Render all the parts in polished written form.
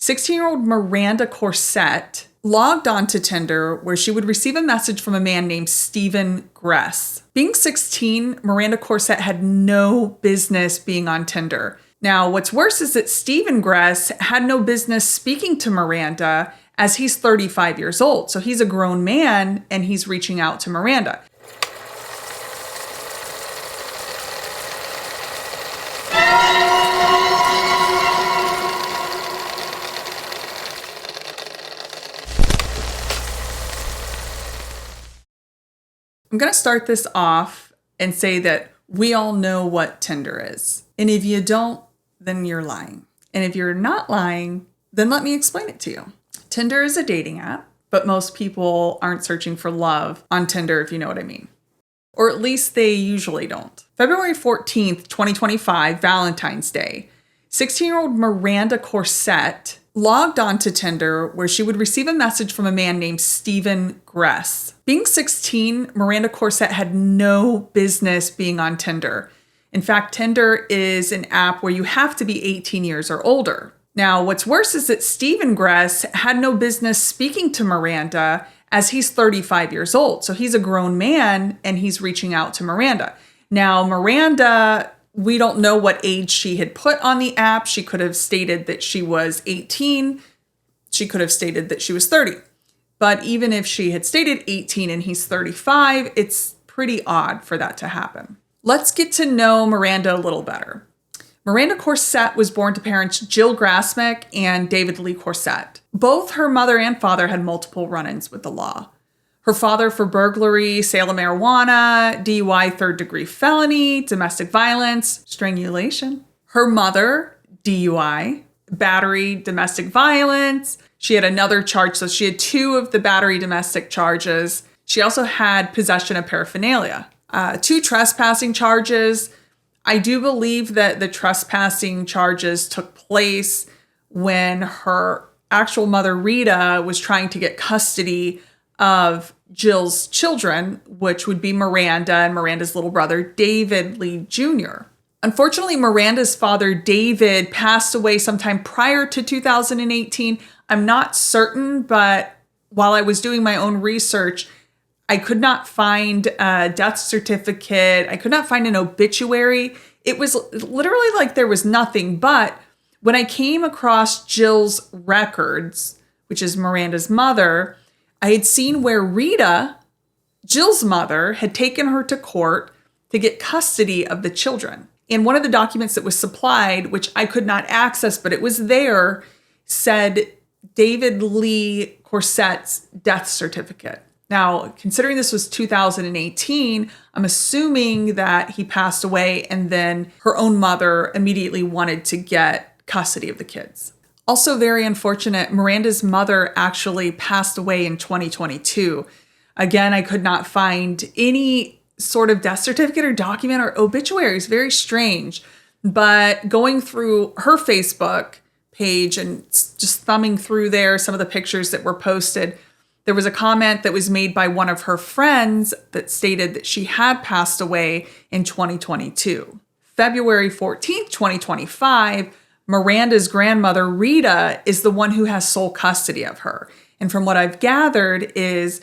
16-year-old Miranda Corsette logged onto Tinder where she would receive a message from a man named Stephen Gress. Being 16, Miranda Corsette had no business being on Tinder. Now, what's worse is that Stephen Gress had no business speaking to Miranda as he's 35 years old. So he's a grown man and he's reaching out to Miranda. I'm going to start this off and say that we all know what Tinder is. And if you don't, then you're lying. And if you're not lying, then let me explain it to you. Tinder is a dating app, but most people aren't searching for love on Tinder, if you know what I mean. Or at least they usually don't. February 14th, 2025, Valentine's Day, 16-year-old Miranda Corsette logged onto Tinder where she would receive a message from a man named Stephen Gress. Being 16, Miranda Corsette had no business being on Tinder. In fact, Tinder is an app where you have to be 18 years or older. Now, what's worse is that Stephen Gress had no business speaking to Miranda as he's 35 years old. So he's a grown man and he's reaching out to Miranda. Now, Miranda, we don't know what age she had put on the app. She could have stated that she was 18. She could have stated that she was 30. But even if she had stated 18 and he's 35, it's pretty odd for that to happen. Let's get to know Miranda a little better. Miranda Corsette was born to parents Jill Grassmick and David Lee Corsette. Both her mother and father had multiple run-ins with the law. Her father for burglary, sale of marijuana, DUI, third-degree felony, domestic violence, strangulation. Her mother, DUI, battery, domestic violence. She had another charge, so she had 2 of the battery domestic charges. She also had possession of paraphernalia. 2 trespassing charges. I do believe that the trespassing charges took place when her actual mother, Rita, was trying to get custody of Jill's children, which would be Miranda and Miranda's little brother, David Lee Jr. Unfortunately, Miranda's father, David, passed away sometime prior to 2018. I'm not certain, but while I was doing my own research, I could not find a death certificate. I could not find an obituary. It was literally like there was nothing. But when I came across Jill's records, which is Miranda's mother, I had seen where Rita, Jill's mother, had taken her to court to get custody of the children. And one of the documents that was supplied, which I could not access, but it was there, said David Lee Corsette's death certificate. Now, considering this was 2018, I'm assuming that he passed away and then her own mother immediately wanted to get custody of the kids. Also very unfortunate, Miranda's mother actually passed away in 2022. Again, I could not find any sort of death certificate or document or obituary. It's very strange. But going through her Facebook page and just thumbing through there, some of the pictures that were posted, there was a comment that was made by one of her friends that stated that she had passed away in 2022. February 14th, 2025, Miranda's grandmother, Rita, is the one who has sole custody of her. And from what I've gathered is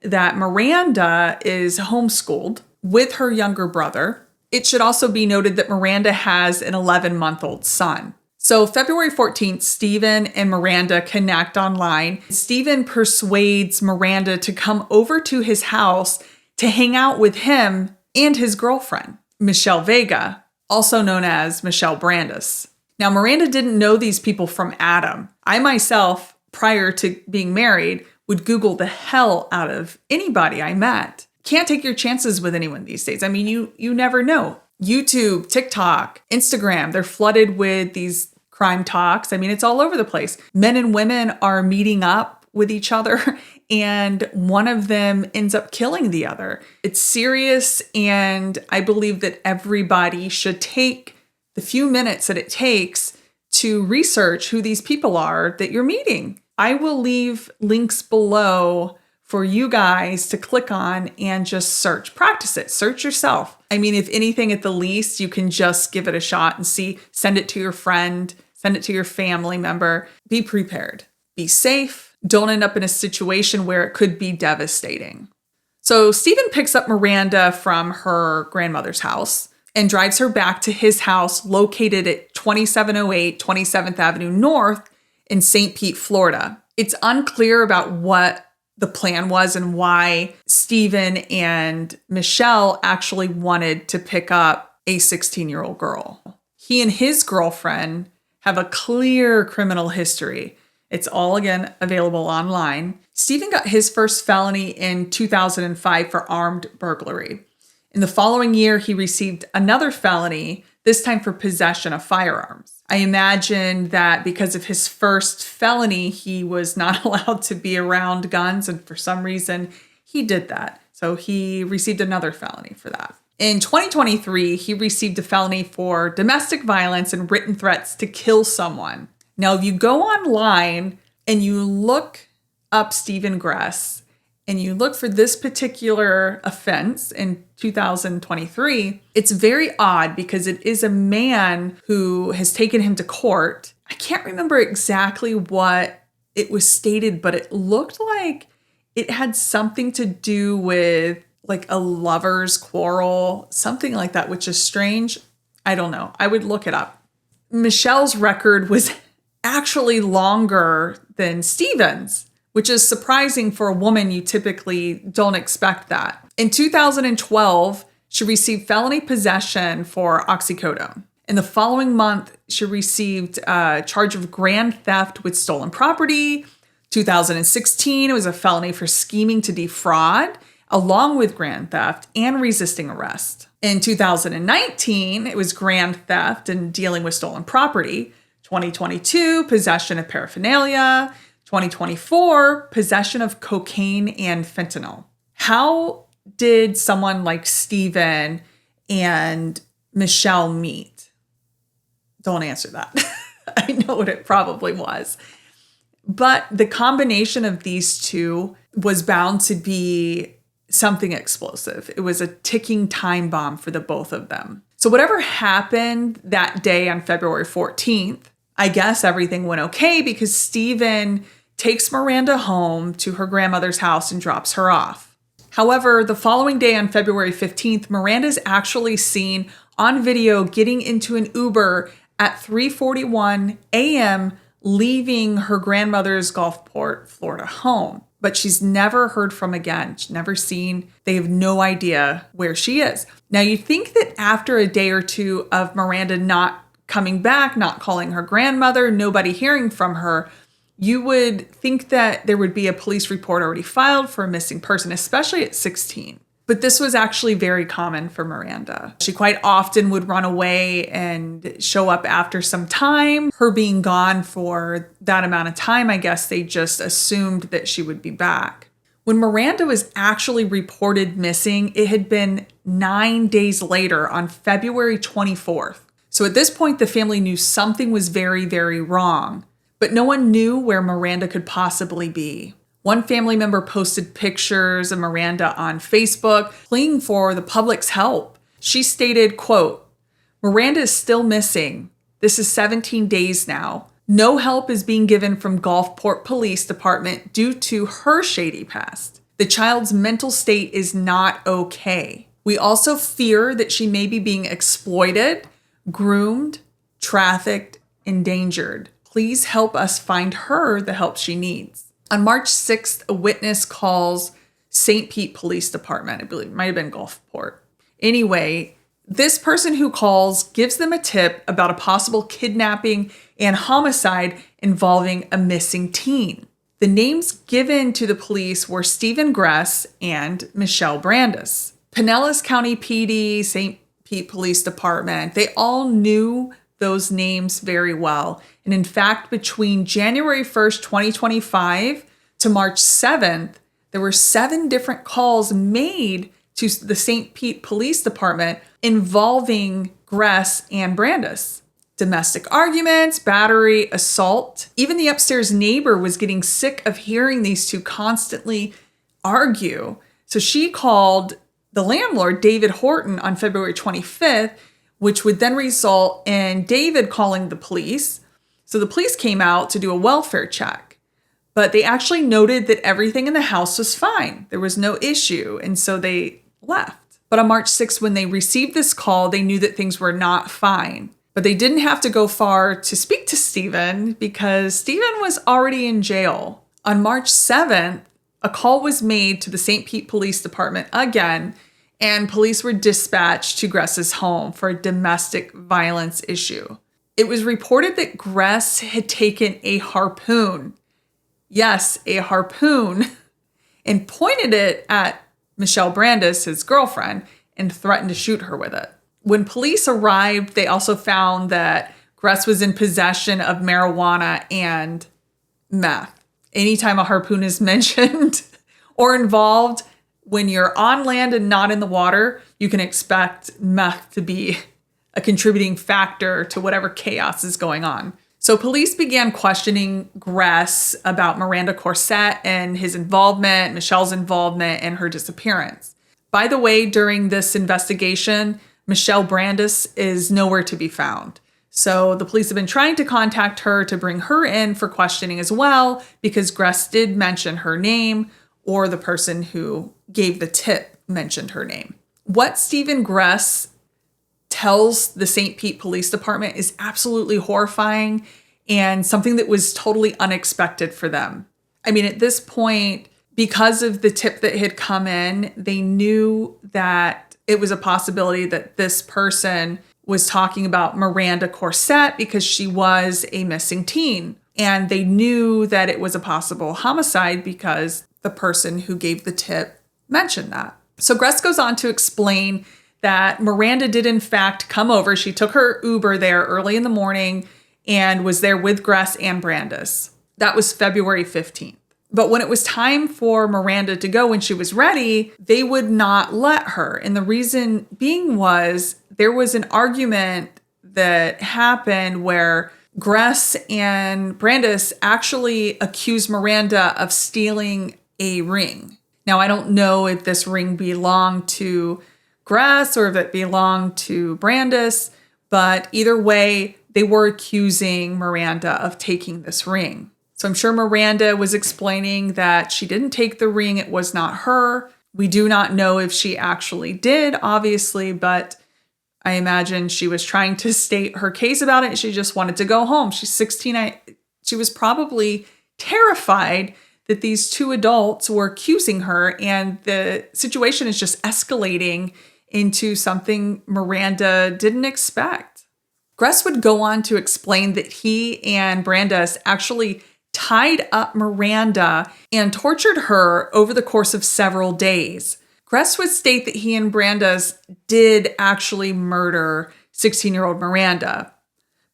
that Miranda is homeschooled with her younger brother. It should also be noted that Miranda has an 11-month-old son. So February 14th, Stephen and Miranda connect online. Stephen persuades Miranda to come over to his house to hang out with him and his girlfriend, Michelle Vega, also known as Michelle Brandis. Now, Miranda didn't know these people from Adam. I myself, prior to being married, would Google the hell out of anybody I met. Can't take your chances with anyone these days. I mean, you never know. YouTube, TikTok, Instagram, they're flooded with these crime talks. I mean, it's all over the place. Men and women are meeting up with each other and one of them ends up killing the other. It's serious, and I believe that everybody should take the few minutes that it takes to research who these people are that you're meeting. I will leave links below for you guys to click on and just search. Practice it. Search yourself. I mean, if anything, at the least, you can just give it a shot and see. Send it to your friend. Send it to your family member. Be prepared. Be safe. Don't end up in a situation where it could be devastating. So Stephen picks up Miranda from her grandmother's house and drives her back to his house located at 2708 27th Avenue North in St. Pete, Florida. It's unclear about what the plan was and why Stephen and Michelle actually wanted to pick up a 16-year-old girl. He and his girlfriend have a clear criminal history. It's all, again, available online. Stephen got his first felony in 2005 for armed burglary. In the following year, he received another felony, this time for possession of firearms. I imagine that because of his first felony, he was not allowed to be around guns, and for some reason, he did that. So he received another felony for that. In 2023, he received a felony for domestic violence and written threats to kill someone. Now, if you go online and you look up Stephen Gress and you look for this particular offense in 2023, it's very odd because it is a man who has taken him to court. I can't remember exactly what it was stated, but it looked like it had something to do with like a lover's quarrel, something like that, which is strange. I don't know. I would look it up. Michelle's record was actually longer than Stephen's, which is surprising for a woman. You typically don't expect that. In 2012, she received felony possession for oxycodone. In the following month, she received a charge of grand theft with stolen property. 2016, it was a felony for scheming to defraud, along with grand theft and resisting arrest. In 2019, it was grand theft and dealing with stolen property. 2022, possession of paraphernalia. 2024, possession of cocaine and fentanyl. How did someone like Stephen and Michelle meet? Don't answer that. I know what it probably was. But the combination of these two was bound to be something explosive. It was a ticking time bomb for the both of them. So whatever happened that day on February 14th, I guess everything went okay because Stephen takes Miranda home to her grandmother's house and drops her off. However, the following day on February 15th, Miranda's actually seen on video getting into an Uber at 3:41 a.m. leaving her grandmother's Gulfport, Florida home. But she's never heard from again. She's never seen. They have no idea where she is. Now, you'd think that after a day or two of Miranda not coming back, not calling her grandmother, nobody hearing from her, you would think that there would be a police report already filed for a missing person, especially at 16. But this was actually very common for Miranda. She quite often would run away and show up after some time. Her being gone for that amount of time, I guess they just assumed that she would be back. When Miranda was actually reported missing, it had been 9 days later on February 24th. So at this point, the family knew something was very, very wrong, but no one knew where Miranda could possibly be. One family member posted pictures of Miranda on Facebook, pleading for the public's help. She stated, quote, "Miranda is still missing. This is 17 days now. No help is being given from Gulfport Police Department due to her shady past. The child's mental state is not okay. We also fear that she may be being exploited, groomed, trafficked, endangered. Please help us find her the help she needs." On March 6th, a witness calls St. Pete Police Department. I believe it might have been Gulfport. Anyway, this person who calls gives them a tip about a possible kidnapping and homicide involving a missing teen. The names given to the police were Stephen Gress and Michelle Brandis. Pinellas County PD, St. Pete Police Department, they all knew those names very well. And in fact, between January 1st, 2025 to March 7th, there were 7 different calls made to the St. Pete Police Department involving Gress and Brandis. Domestic arguments, battery, assault. Even the upstairs neighbor was getting sick of hearing these two constantly argue. So she called the landlord, David Horton, on February 25th, which would then result in David calling the police. So the police came out to do a welfare check, but they actually noted that everything in the house was fine. There was no issue, and so they left. But on March 6th, when they received this call, they knew that things were not fine. But they didn't have to go far to speak to Stephen because Stephen was already in jail. On March 7th, a call was made to the St. Pete Police Department again, and police were dispatched to Gress's home for a domestic violence issue. It was reported that Gress had taken a harpoon. Yes, a harpoon, and pointed it at Michelle Brandis, his girlfriend, and threatened to shoot her with it. When police arrived, they also found that Gress was in possession of marijuana and meth. Anytime a harpoon is mentioned or involved, when you're on land and not in the water, you can expect meth to be a contributing factor to whatever chaos is going on. So police began questioning Gress about Miranda Corsette and his involvement, Michelle's involvement, and her disappearance. By the way, during this investigation, Michelle Brandis is nowhere to be found. So the police have been trying to contact her to bring her in for questioning as well, because Gress did mention her name, or the person who gave the tip mentioned her name. What Stephen Gress tells the St. Pete Police Department is absolutely horrifying and something that was totally unexpected for them. I mean, at this point, because of the tip that had come in, they knew that it was a possibility that this person was talking about Miranda Corsette because she was a missing teen. And they knew that it was a possible homicide because the person who gave the tip mentioned that. So Gress goes on to explain that Miranda did in fact come over. She took her Uber there early in the morning and was there with Gress and Brandis. That was February 15th. But when it was time for Miranda to go, when she was ready, they would not let her. And the reason being was there was an argument that happened where Gress and Brandis actually accused Miranda of stealing a ring. Now, I don't know if this ring belonged to Gress or if it belonged to Brandis, but either way, they were accusing Miranda of taking this ring. So I'm sure Miranda was explaining that she didn't take the ring. It was not her. We do not know if she actually did, obviously, but I imagine she was trying to state her case about it. She just wanted to go home. She's 16. She was probably terrified that these two adults were accusing her, and the situation is just escalating into something Miranda didn't expect. Gress would go on to explain that he and Brandis actually tied up Miranda and tortured her over the course of several days. Gress would state that he and Brandis did actually murder 16-year-old Miranda,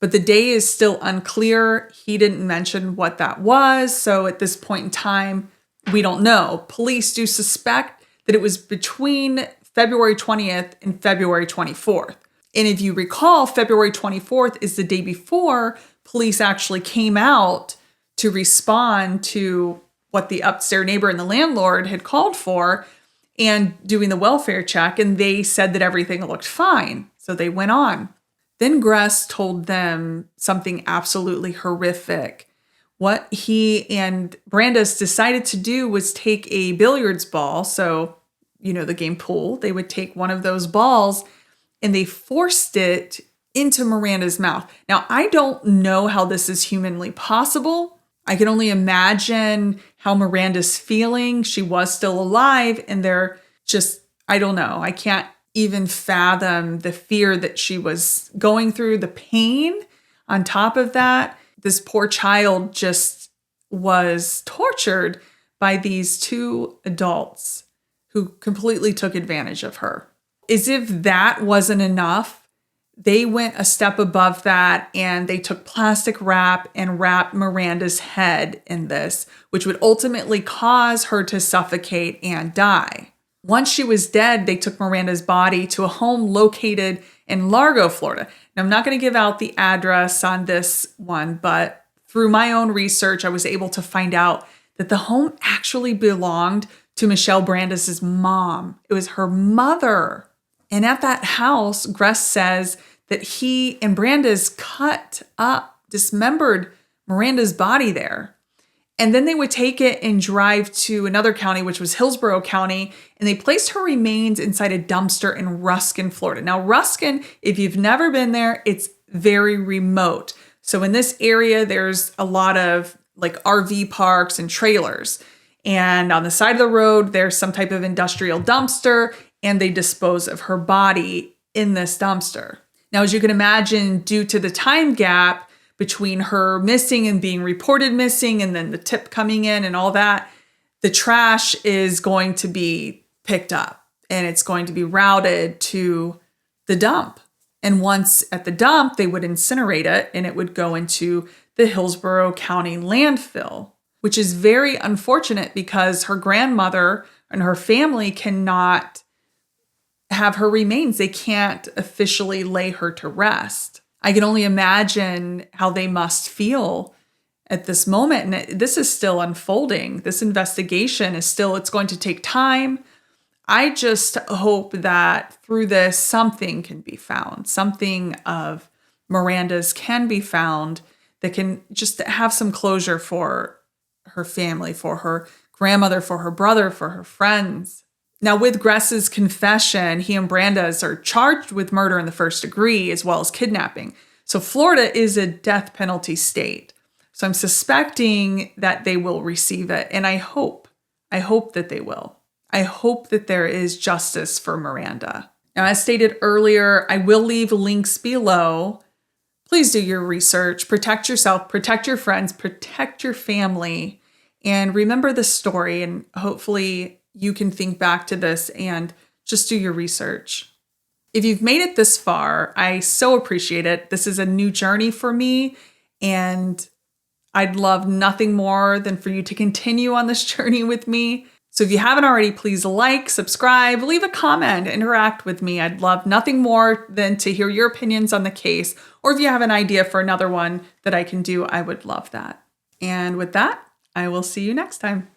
but the day is still unclear. He didn't mention what that was, so at this point in time, we don't know. Police do suspect that it was between February 20th and February 24th. And if you recall, February 24th is the day before police actually came out to respond to what the upstairs neighbor and the landlord had called for and doing the welfare check, and they said that everything looked fine. So they went on. Then Gress told them something absolutely horrific. What he and Brandis decided to do was take a billiards ball, so you know the game pool, they would take one of those balls and they forced it into Miranda's mouth. Now, I don't know how this is humanly possible. I can only imagine how Miranda's feeling. She was still alive, and they're just, I don't know. I can't even fathom the fear that she was going through, the pain on top of that. This poor child just was tortured by these two adults who completely took advantage of her. As if that wasn't enough, they went a step above that and they took plastic wrap and wrapped Miranda's head in this, which would ultimately cause her to suffocate and die. Once she was dead, they took Miranda's body to a home located in Largo, Florida. Now, I'm not going to give out the address on this one, but through my own research, I was able to find out that the home actually belonged to Michelle Brandis's mom. It was her mother. And at that house, Gress says that he and Brandis cut up dismembered Miranda's body there. And then they would take it and drive to another county, which was Hillsborough County, and they placed her remains inside a dumpster in Ruskin, Florida. Now, Ruskin, if you've never been there, it's very remote. So in this area, there's a lot of like RV parks and trailers. And on the side of the road, there's some type of industrial dumpster, and they dispose of her body in this dumpster. Now, as you can imagine, due to the time gap between her missing and being reported missing, and then the tip coming in and all that, the trash is going to be picked up and it's going to be routed to the dump. And once at the dump, they would incinerate it and it would go into the Hillsborough County landfill, which is very unfortunate because her grandmother and her family cannot have her remains. They can't officially lay her to rest. I can only imagine how they must feel at this moment. And this is still unfolding. This investigation is still, it's going to take time. I just hope that through this, something can be found. Something of Miranda's can be found that can just have some closure for her family, for her grandmother, for her brother, for her friends. Now, with Gress's confession, he and Miranda's are charged with murder in the first degree as well as kidnapping. So Florida is a death penalty state. So I'm suspecting that they will receive it. And I hope that they will. I hope that there is justice for Miranda. Now, as stated earlier, I will leave links below. Please do your research, protect yourself, protect your friends, protect your family, and remember the story. And hopefully you can think back to this and just do your research. If you've made it this far, I so appreciate it. This is a new journey for me, and I'd love nothing more than for you to continue on this journey with me. So if you haven't already, please like, subscribe, leave a comment, interact with me. I'd love nothing more than to hear your opinions on the case, or if you have an idea for another one that I can do, I would love that. And with that, I will see you next time.